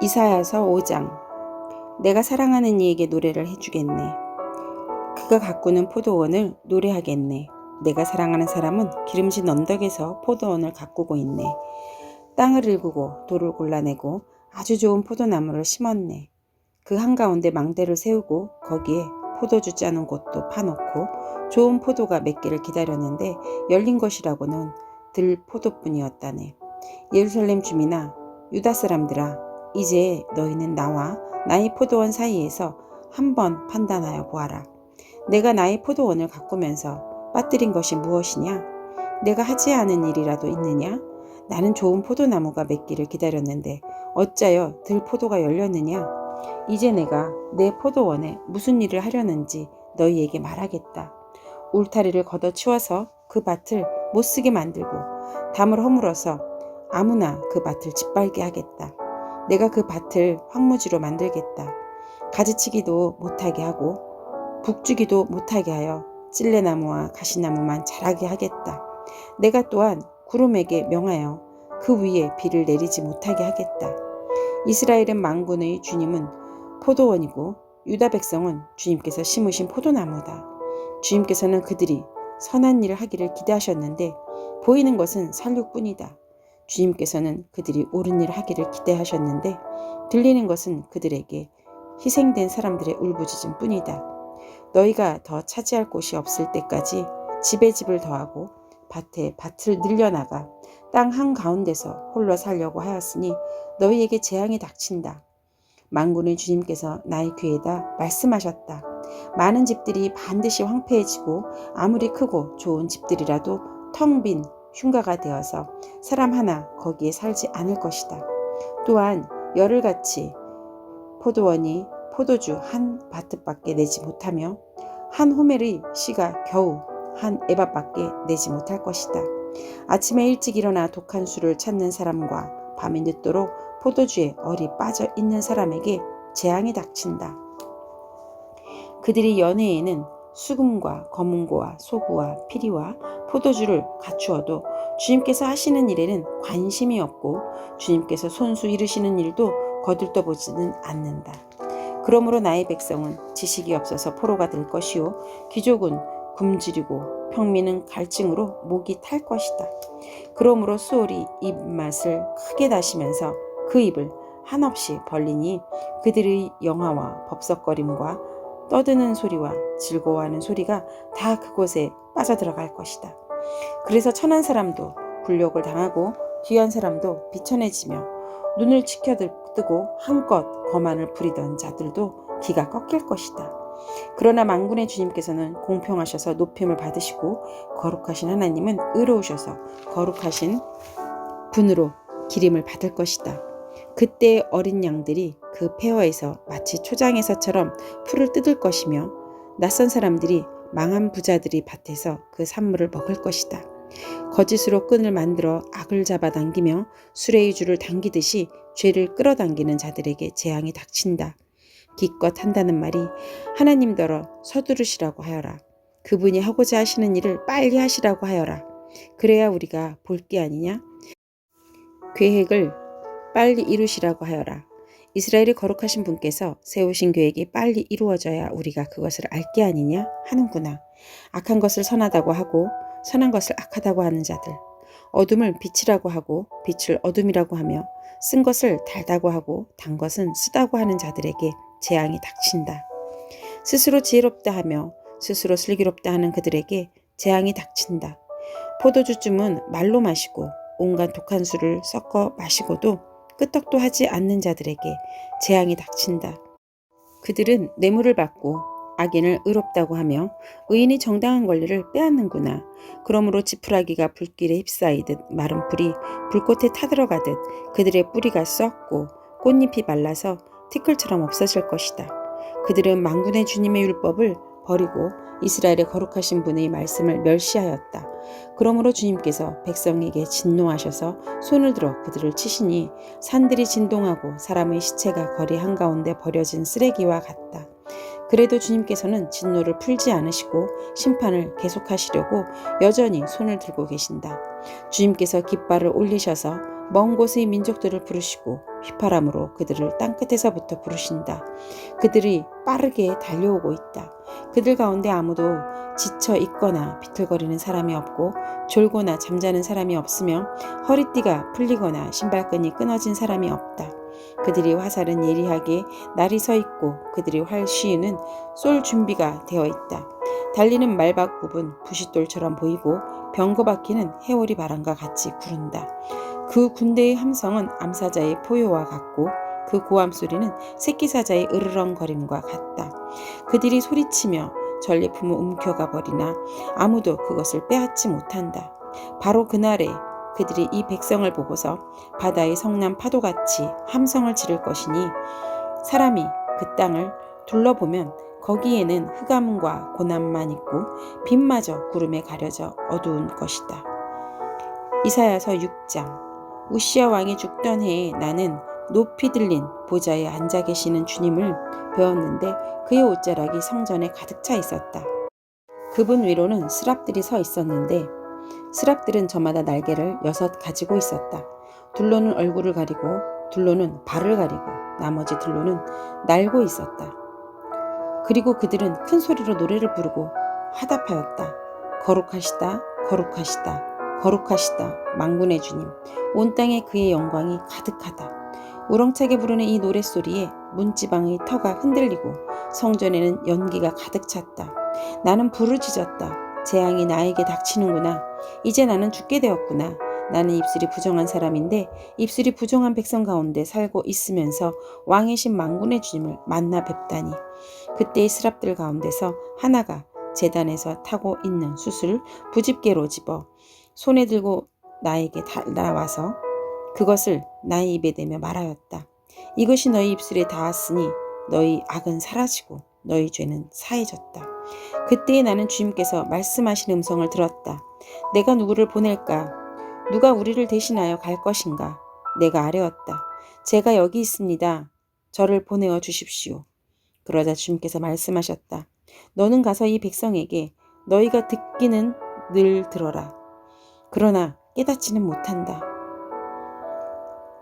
이사야서 5장. 내가 사랑하는 이에게 노래를 해주겠네. 그가 가꾸는 포도원을 노래하겠네. 내가 사랑하는 사람은 기름진 언덕에서 포도원을 가꾸고 있네. 땅을 일구고 돌을 골라내고 아주 좋은 포도나무를 심었네. 그 한가운데 망대를 세우고 거기에 포도주 짜는 곳도 파놓고 좋은 포도가 맺기를 기다렸는데 열린 것이라고는 들포도뿐이었다네. 예루살렘 주민아, 유다 사람들아, 이제 너희는 나와 나의 포도원 사이에서 한번 판단하여 보아라. 내가 나의 포도원을 가꾸면서 빠뜨린 것이 무엇이냐? 내가 하지 않은 일이라도 있느냐? 나는 좋은 포도나무가 맺기를 기다렸는데 어찌하여 들포도가 열렸느냐? 이제 내가 내 포도원에 무슨 일을 하려는지 너희에게 말하겠다. 울타리를 걷어치워서 그 밭을 못쓰게 만들고 담을 허물어서 아무나 그 밭을 짓밟게 하겠다. 내가 그 밭을 황무지로 만들겠다. 가지치기도 못하게 하고 북주기도 못하게 하여 찔레나무와 가시나무만 자라게 하겠다. 내가 또한 구름에게 명하여 그 위에 비를 내리지 못하게 하겠다. 이스라엘은 만군의 주님은 포도원이고 유다 백성은 주님께서 심으신 포도나무다. 주님께서는 그들이 선한 일을 하기를 기대하셨는데 보이는 것은 살육뿐이다. 주님께서는 그들이 옳은 일을 하기를 기대하셨는데 들리는 것은 그들에게 희생된 사람들의 울부짖음 뿐이다. 너희가 더 차지할 곳이 없을 때까지 집에 집을 더하고 밭에 밭을 늘려나가 땅 한가운데서 홀로 살려고 하였으니 너희에게 재앙이 닥친다. 만군의 주님께서 나의 귀에다 말씀하셨다. 많은 집들이 반드시 황폐해지고 아무리 크고 좋은 집들이라도 텅 빈 흉가가 되어서 사람 하나 거기에 살지 않을 것이다. 또한 열흘같이 포도원이 포도주 한 바트밖에 내지 못하며 한 호멜의 씨가 겨우 한 에바밖에 내지 못할 것이다. 아침에 일찍 일어나 독한 술을 찾는 사람과 밤이 늦도록 포도주에 얼이 빠져 있는 사람에게 재앙이 닥친다. 그들이 연회에는 수금과 검은고와 소구와 피리와 포도주를 갖추어도 주님께서 하시는 일에는 관심이 없고 주님께서 손수 이루시는 일도 거들떠보지는 않는다. 그러므로 나의 백성은 지식이 없어서 포로가 될 것이요 귀족은 굶주리고 평민은 갈증으로 목이 탈 것이다. 그러므로 수월이 입맛을 크게 다시면서 그 입을 한없이 벌리니 그들의 영화와 법석거림과 떠드는 소리와 즐거워하는 소리가 다 그곳에 빠져들어갈 것이다. 그래서 천한 사람도 굴욕을 당하고 귀한 사람도 비천해지며 눈을 치켜뜨고 한껏 거만을 부리던 자들도 기가 꺾일 것이다. 그러나 만군의 주님께서는 공평하셔서 높임을 받으시고 거룩하신 하나님은 의로우셔서 거룩하신 분으로 기림을 받을 것이다. 그때 어린 양들이 그 폐허에서 마치 초장에서처럼 풀을 뜯을 것이며 낯선 사람들이 망한 부자들이 밭에서 그 산물을 먹을 것이다. 거짓으로 끈을 만들어 악을 잡아당기며 수레의 줄을 당기듯이 죄를 끌어당기는 자들에게 재앙이 닥친다. 기껏 한다는 말이 하나님더러 서두르시라고 하여라. 그분이 하고자 하시는 일을 빨리 하시라고 하여라. 그래야 우리가 볼 게 아니냐? 계획을 빨리 이루시라고 하여라. 이스라엘이 거룩하신 분께서 세우신 계획이 빨리 이루어져야 우리가 그것을 알 게 아니냐 하는구나. 악한 것을 선하다고 하고 선한 것을 악하다고 하는 자들, 어둠을 빛이라고 하고 빛을 어둠이라고 하며 쓴 것을 달다고 하고 단 것은 쓰다고 하는 자들에게 재앙이 닥친다. 스스로 지혜롭다 하며 스스로 슬기롭다 하는 그들에게 재앙이 닥친다. 포도주쯤은 말로 마시고 온갖 독한 술을 섞어 마시고도 끄떡도 하지 않는 자들에게 재앙이 닥친다. 그들은 뇌물을 받고 악인을 의롭다고 하며 의인이 정당한 권리를 빼앗는구나. 그러므로 지푸라기가 불길에 휩싸이듯 마른 풀이 불꽃에 타들어가듯 그들의 뿌리가 썩고 꽃잎이 말라서 티끌처럼 없어질 것이다. 그들은 만군의 주님의 율법을 버리고 이스라엘의 거룩하신 분의 말씀을 멸시하였다. 그러므로 주님께서 백성에게 진노하셔서 손을 들어 그들을 치시니 산들이 진동하고 사람의 시체가 거리 한가운데 버려진 쓰레기와 같다. 그래도 주님께서는 진노를 풀지 않으시고 심판을 계속하시려고 여전히 손을 들고 계신다. 주님께서 깃발을 올리셔서 먼 곳의 민족들을 부르시고 휘파람으로 그들을 땅끝에서부터 부르신다. 그들이 빠르게 달려오고 있다. 그들 가운데 아무도 지쳐 있거나 비틀거리는 사람이 없고 졸거나 잠자는 사람이 없으며 허리띠가 풀리거나 신발끈이 끊어진 사람이 없다. 그들이 화살은 예리하게 날이 서 있고 그들이 활 시위는 쏠 준비가 되어 있다. 달리는 말박굽은 부싯돌처럼 보이고 병거바퀴는 해오리 바람과 같이 구른다. 그 군대의 함성은 암사자의 포효와 같고 그 고함 소리는 새끼사자의 으르렁거림과 같다. 그들이 소리치며 전리품을 움켜가 버리나 아무도 그것을 빼앗지 못한다. 바로 그날에 그들이 이 백성을 보고서 바다의 성난 파도같이 함성을 지를 것이니 사람이 그 땅을 둘러보면 거기에는 흑암과 고난만 있고 빛마저 구름에 가려져 어두운 것이다. 이사야서 6장. 우시야 왕이 죽던 해에 나는 높이 들린 보좌에 앉아 계시는 주님을 배웠는데 그의 옷자락이 성전에 가득 차 있었다. 그분 위로는 스랍들이 서 있었는데 스랍들은 저마다 날개를 6 가지고 있었다. 둘로는 얼굴을 가리고 둘로는 발을 가리고 나머지 둘로는 날고 있었다. 그리고 그들은 큰 소리로 노래를 부르고 화답하였다. 거룩하시다, 거룩하시다, 거룩하시다, 만군의 주님. 온 땅에 그의 영광이 가득하다. 우렁차게 부르는 이 노랫소리에 문지방의 터가 흔들리고 성전에는 연기가 가득 찼다. 나는 부르짖었다. 재앙이 나에게 닥치는구나. 이제 나는 죽게 되었구나. 나는 입술이 부정한 사람인데 입술이 부정한 백성 가운데 살고 있으면서 왕이신 만군의 주님을 만나 뵙다니. 그때의 스랍들 가운데서 하나가 제단에서 타고 있는 숯을 부집게로 집어 손에 들고 나에게 날아와서 그것을 나의 입에 대며 말하였다. 이것이 너희 입술에 닿았으니 너희 악은 사라지고 너희 죄는 사해졌다. 그때에 나는 주님께서 말씀하신 음성을 들었다. 내가 누구를 보낼까? 누가 우리를 대신하여 갈 것인가? 내가 아뢰었다. 제가 여기 있습니다. 저를 보내어 주십시오. 그러자 주님께서 말씀하셨다. 너는 가서 이 백성에게 너희가 듣기는 늘 들어라. 그러나 깨닫지는 못한다.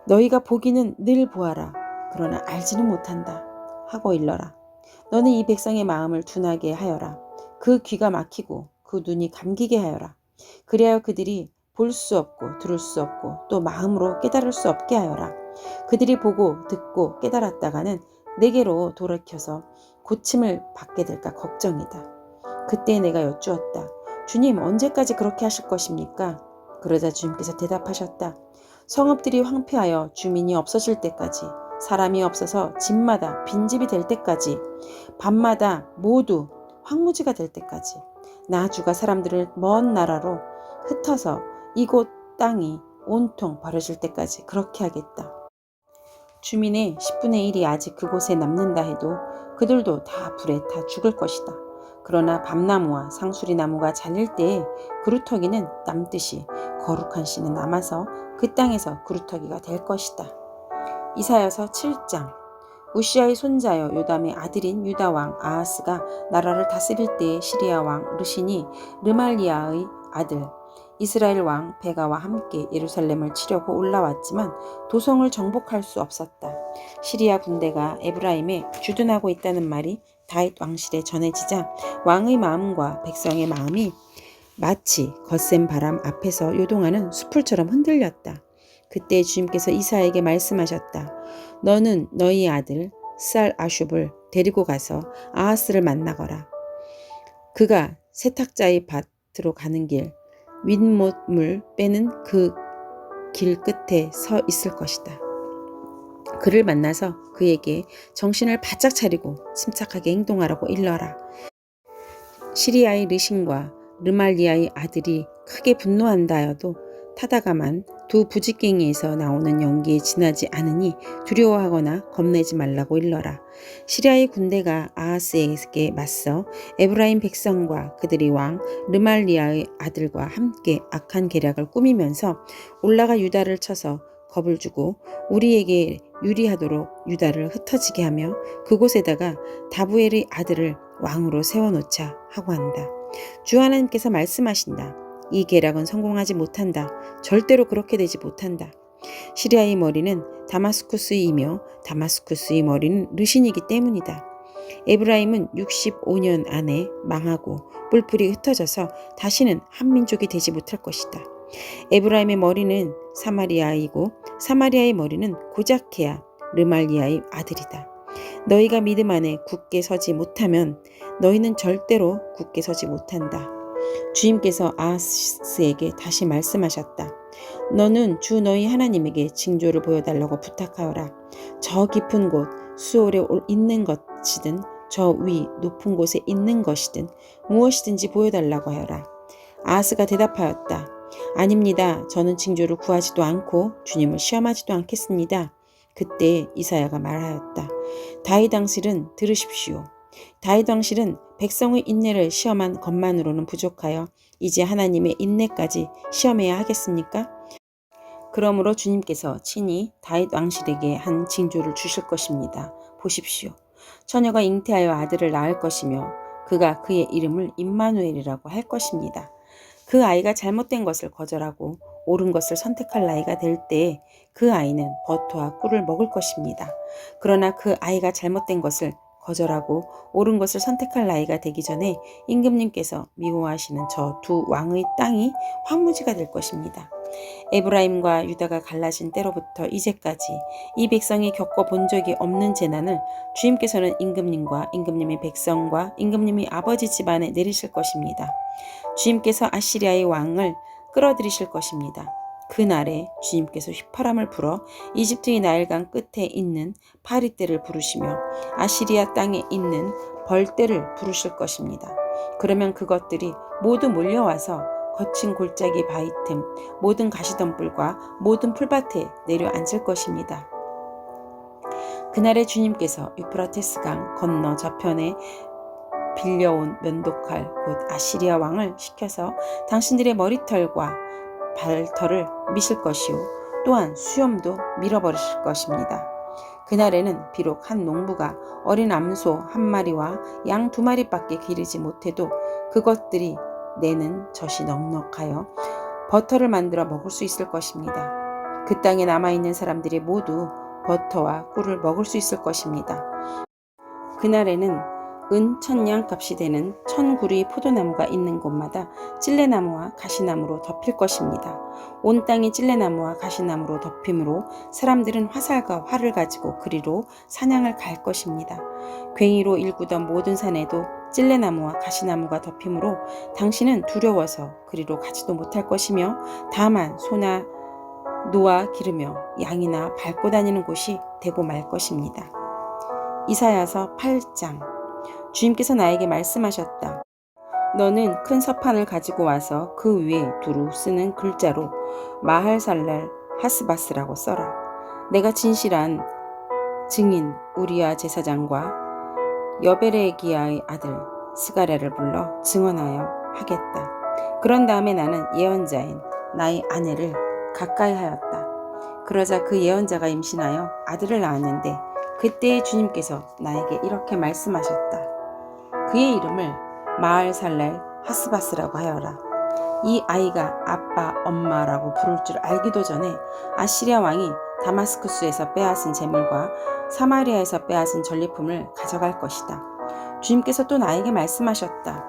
너희가 보기는 늘 보아라. 그러나 알지는 못한다. 하고 일러라. 너는 이 백성의 마음을 둔하게 하여라. 그 귀가 막히고 그 눈이 감기게 하여라. 그리하여 그들이 볼 수 없고 들을 수 없고 또 마음으로 깨달을 수 없게 하여라. 그들이 보고 듣고 깨달았다가는 내게로 돌이켜서 고침을 받게 될까 걱정이다. 그때 내가 여쭈었다. 주님, 언제까지 그렇게 하실 것입니까? 그러자 주님께서 대답하셨다. 성읍들이 황폐하여 주민이 없어질 때까지, 사람이 없어서 집마다 빈집이 될 때까지, 밤마다 모두 황무지가 될 때까지, 나 주가 사람들을 먼 나라로 흩어서 이곳 땅이 온통 버려질 때까지 그렇게 하겠다. 주민의 10분의 1이 아직 그곳에 남는다 해도 그들도 다 불에 타 죽을 것이다. 그러나 밤나무와 상수리나무가 잘릴 때에 그루터기는 남듯이 거룩한 씨는 남아서 그 땅에서 그루터기가 될 것이다. 이사야서 7장. 우시아의 손자여 요담의 아들인 유다왕 아하스가 나라를 다스릴 때에 시리아 왕 르신이 르말리아의 아들 이스라엘 왕 베가와 함께 예루살렘을 치려고 올라왔지만 도성을 정복할 수 없었다. 시리아 군대가 에브라임에 주둔하고 있다는 말이 다윗 왕실에 전해지자 왕의 마음과 백성의 마음이 마치 거센 바람 앞에서 요동하는 수풀처럼 흔들렸다. 그때 주님께서 이사야에게 말씀하셨다. 너는 너희 아들 살 아숑을 데리고 가서 아하스를 만나거라. 그가 세탁자의 밭으로 가는 길 윗못물 빼는 그 길 끝에 서 있을 것이다. 그를 만나서 그에게 정신을 바짝 차리고 침착하게 행동하라고 일러라. 시리아의 르신과 르말리아의 아들이 크게 분노한다 하여도 타다가만 두 부지깽이에서 나오는 연기에 지나지 않으니 두려워하거나 겁내지 말라고 일러라. 시리아의 군대가 아하스에게 맞서 에브라임 백성과 그들의 왕 르말리아의 아들과 함께 악한 계략을 꾸미면서 올라가 유다를 쳐서 겁을 주고 우리에게 유리하도록 유다를 흩어지게 하며 그곳에다가 다부엘의 아들을 왕으로 세워놓자 하고 한다. 주 하나님께서 말씀하신다. 이 계략은 성공하지 못한다. 절대로 그렇게 되지 못한다. 시리아의 머리는 다마스쿠스이며 다마스쿠스의 머리는 르신이기 때문이다. 에브라임은 65년 안에 망하고 뿔뿔이 흩어져서 다시는 한 민족이 되지 못할 것이다. 에브라임의 머리는 사마리아이고 사마리아의 머리는 고자케아 르말리아의 아들이다. 너희가 믿음 안에 굳게 서지 못하면 너희는 절대로 굳게 서지 못한다. 주님께서 아하스에게 다시 말씀하셨다. 너는 주 너희 하나님에게 징조를 보여달라고 부탁하여라. 저 깊은 곳 수월에 있는 것이든 저 위 높은 곳에 있는 것이든 무엇이든지 보여달라고 하여라. 아하스가 대답하였다. 아닙니다. 저는 징조를 구하지도 않고 주님을 시험하지도 않겠습니다. 그때 이사야가 말하였다. 다윗 왕실은 들으십시오. 다윗 왕실은 백성의 인내를 시험한 것만으로는 부족하여 이제 하나님의 인내까지 시험해야 하겠습니까? 그러므로 주님께서 친히 다윗 왕실에게 한 징조를 주실 것입니다. 보십시오. 처녀가 잉태하여 아들을 낳을 것이며 그가 그의 이름을 임마누엘이라고 할 것입니다. 그 아이가 잘못된 것을 거절하고 옳은 것을 선택할 나이가 될 때에 그 아이는 버터와 꿀을 먹을 것입니다. 그러나 그 아이가 잘못된 것을 거절하고 옳은 것을 선택할 나이가 되기 전에 임금님께서 미워하시는 저 두 왕의 땅이 황무지가 될 것입니다. 에브라임과 유다가 갈라진 때로부터 이제까지 이 백성이 겪어본 적이 없는 재난을 주님께서는 임금님과 임금님의 백성과 임금님의 아버지 집안에 내리실 것입니다. 주님께서 아시리아의 왕을 끌어들이실 것입니다. 그날에 주님께서 휘파람을 불어 이집트의 나일강 끝에 있는 파리떼를 부르시며 아시리아 땅에 있는 벌떼를 부르실 것입니다. 그러면 그것들이 모두 몰려와서 거친 골짜기 바위 틈 모든 가시덤불과 모든 풀밭에 내려앉을 것입니다. 그날에 주님께서 유프라테스강 건너 저편에 빌려온 면도칼 곧 아시리아 왕을 시켜서 당신들의 머리털과 발털을 미실 것이요 또한 수염도 밀어버리실 것입니다. 그날에는 비록 한 농부가 어린 암소 한 마리와 양 두 마리밖에 기르지 못해도 그것들이 내는 젖이 넉넉하여 버터를 만들어 먹을 수 있을 것입니다. 그 땅에 남아있는 사람들이 모두 버터와 꿀을 먹을 수 있을 것입니다. 그날에는 은 1000냥 값이 되는 1000구리의 포도나무가 있는 곳마다 찔레나무와 가시나무로 덮일 것입니다. 온 땅이 찔레나무와 가시나무로 덮임으로 사람들은 화살과 활을 가지고 그리로 사냥을 갈 것입니다. 괭이로 일구던 모든 산에도 찔레나무와 가시나무가 덮임으로 당신은 두려워서 그리로 가지도 못할 것이며 다만 소나 노아 기르며 양이나 밟고 다니는 곳이 되고 말 것입니다. 이사야서 8장. 주님께서 나에게 말씀하셨다. 너는 큰 서판을 가지고 와서 그 위에 두루 쓰는 글자로 마할살랄 하스바스라고 써라. 내가 진실한 증인 우리야 제사장과 여베레기야의 아들 스가랴를 불러 증언하여 하겠다. 그런 다음에 나는 예언자인 나의 아내를 가까이 하였다. 그러자 그 예언자가 임신하여 아들을 낳았는데 그때에 주님께서 나에게 이렇게 말씀하셨다. 그의 이름을 마할살랄 하스바스라고 하여라. 이 아이가 아빠, 엄마라고 부를 줄 알기도 전에 아시리아 왕이 다마스쿠스에서 빼앗은 재물과 사마리아에서 빼앗은 전리품을 가져갈 것이다. 주님께서 또 나에게 말씀하셨다.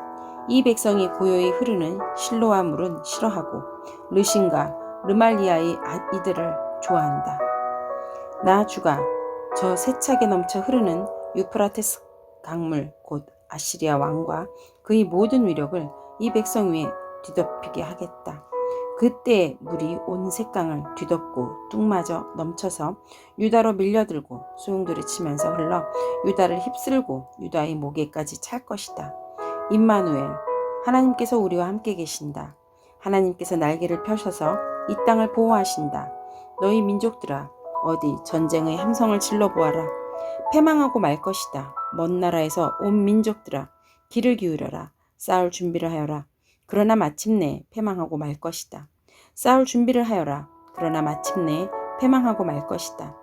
이 백성이 고요히 흐르는 실로아 물은 싫어하고 르신과 르말리아의 이들을 좋아한다. 나 주가 저 세차게 넘쳐 흐르는 유프라테스 강물 곧 아시리아 왕과 그의 모든 위력을 이 백성 위에 뒤덮이게 하겠다. 그때 물이 온 색강을 뒤덮고 뚝마저 넘쳐서 유다로 밀려들고 소용돌이 치면서 흘러 유다를 휩쓸고 유다의 목에까지 찰 것이다. 임마누엘, 하나님께서 우리와 함께 계신다. 하나님께서 날개를 펴셔서 이 땅을 보호하신다. 너희 민족들아, 어디 전쟁의 함성을 질러보아라. 패망하고 말 것이다. 먼 나라에서 온 민족들아, 귀를 기울여라. 싸울 준비를 하여라. 그러나 마침내 패망하고 말 것이다. 싸울 준비를 하여라. 그러나 마침내 패망하고 말 것이다.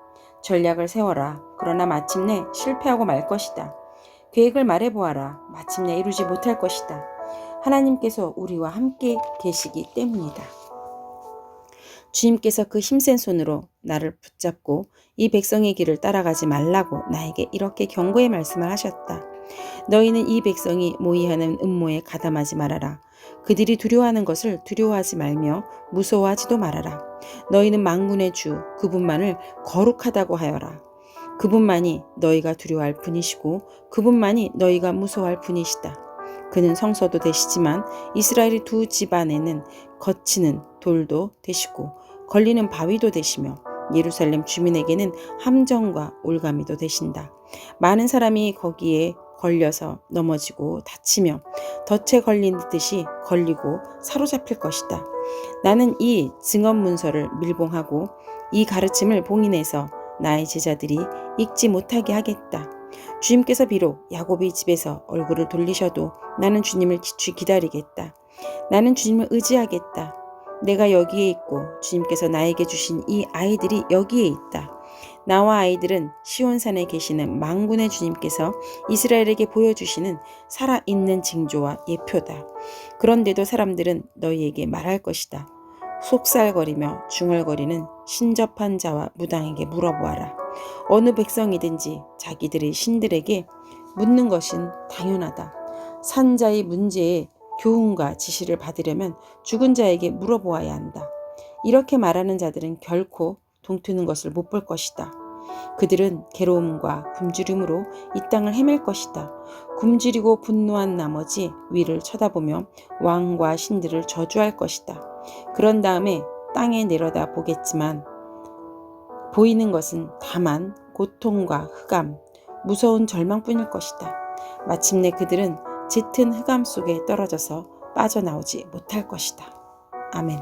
전략을 세워라. 그러나 마침내 실패하고 말 것이다. 계획을 말해보아라. 마침내 이루지 못할 것이다. 하나님께서 우리와 함께 계시기 때문이다. 주님께서 그 힘센 손으로 나를 붙잡고 이 백성의 길을 따라가지 말라고 나에게 이렇게 경고의 말씀을 하셨다. 너희는 이 백성이 모의하는 음모에 가담하지 말아라. 그들이 두려워하는 것을 두려워하지 말며 무서워하지도 말아라. 너희는 만군의 주 그분만을 거룩하다고 하여라. 그분만이 너희가 두려워할 분이시고 그분만이 너희가 무서워할 분이시다. 그는 성소도 되시지만 이스라엘의 두 집안에는 거치는 돌도 되시고 걸리는 바위도 되시며 예루살렘 주민에게는 함정과 올가미도 되신다. 많은 사람이 거기에 걸려서 넘어지고 다치며 덫에 걸린 듯이 걸리고 사로잡힐 것이다. 나는 이 증언 문서를 밀봉하고 이 가르침을 봉인해서 나의 제자들이 읽지 못하게 하겠다. 주님께서 비록 야곱의 집에서 얼굴을 돌리셔도 나는 주님을 기다리겠다. 나는 주님을 의지하겠다. 내가 여기에 있고 주님께서 나에게 주신 이 아이들이 여기에 있다. 나와 아이들은 시온산에 계시는 만군의 주님께서 이스라엘에게 보여주시는 살아있는 징조와 예표다. 그런데도 사람들은 너희에게 말할 것이다. 속살거리며 중얼거리는 신접한 자와 무당에게 물어보아라. 어느 백성이든지 자기들의 신들에게 묻는 것은 당연하다. 산자의 문제에 교훈과 지시를 받으려면 죽은 자에게 물어보아야 한다. 이렇게 말하는 자들은 결코 동트는 것을 못 볼 것이다. 그들은 괴로움과 굶주림으로 이 땅을 헤맬 것이다. 굶주리고 분노한 나머지 위를 쳐다보며 왕과 신들을 저주할 것이다. 그런 다음에 땅에 내려다 보겠지만 보이는 것은 다만 고통과 흑암, 무서운 절망뿐일 것이다. 마침내 그들은 짙은 흑암 속에 떨어져서 빠져나오지 못할 것이다. 아멘.